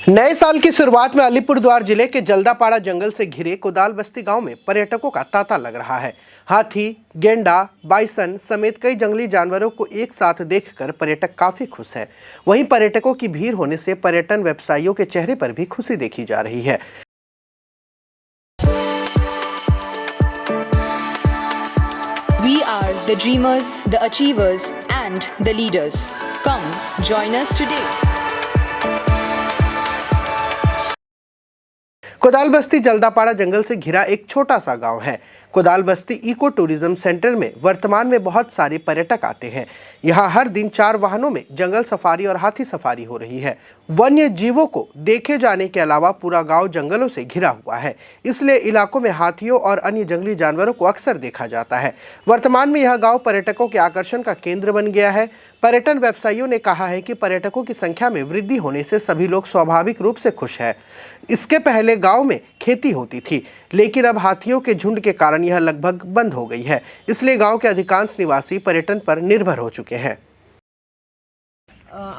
नए साल की शुरुआत में अलीपुरद्वार जिले के जल्दापाड़ा जंगल से घिरे कोदाल बस्ती गांव में पर्यटकों का तांता लग रहा है। हाथी, गेंडा, बाइसन समेत कई जंगली जानवरों को एक साथ देखकर पर्यटक काफी खुश हैं। वहीं पर्यटकों की भीड़ होने से पर्यटन व्यवसायियों के चेहरे पर भी खुशी देखी जा रही है। We are the dreamers, the achievers, and the leaders. Come, join us today. कोदाल बस्ती जल्दापाड़ा जंगल से घिरा एक छोटा सा गांव है। कोदाल बस्ती इको टूरिज्म सेंटर में वर्तमान में बहुत सारे पर्यटक आते हैं। यहां हर दिन 4 वाहनों में जंगल सफारी और हाथी सफारी हो रही है। वन्य जीवों को देखे जाने के अलावा पूरा गांव जंगलों से घिरा हुआ है, इसलिए इलाकों में हाथियों और अन्य जंगली जानवरों को अक्सर देखा जाता है। वर्तमान में यह गाँव पर्यटकों के आकर्षण का केंद्र बन गया है। पर्यटन व्यवसायियों ने कहा है कि पर्यटकों की संख्या में वृद्धि होने से सभी लोग स्वाभाविक रूप से खुश हैं। इसके पहले गांव में खेती होती थी, लेकिन अब हाथियों के झुंड के कारण यह लगभग बंद हो गई है। इसलिए गांव के अधिकांश निवासी पर्यटन पर निर्भर हो चुके हैं।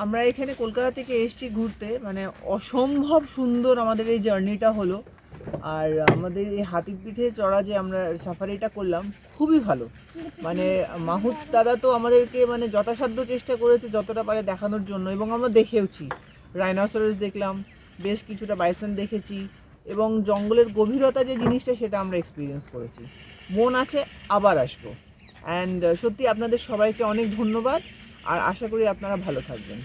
আমরা এখানে কলকাতা থেকে এসেছি ঘুরতে, মানে অসম্ভব সুন্দর আমাদের এই জার্নিটা হলো। আর আমাদের এই হাতির পিঠে চড়া যে আমরা সাফারিটা করলাম খুবই ভালো। মানে মাহুত দাদা তো আমাদেরকে মানে যথাসাধ্য চেষ্টা করেছে যতটা পারে দেখানোর জন্য, এবং আমরা দেখেওছি। রাইনোসরাস দেখলাম, বেশ কিছুটা বাইসন দেখেছি, এবং জঙ্গলের গভীরতা যে জিনিসটা সেটা আমরা এক্সপিরিয়েন্স করেছি। মন আছে আবার আসবো। অ্যান্ড সত্যি আপনাদের সবাইকে অনেক ধন্যবাদ, আর আশা করি আপনারা ভালো থাকবেন।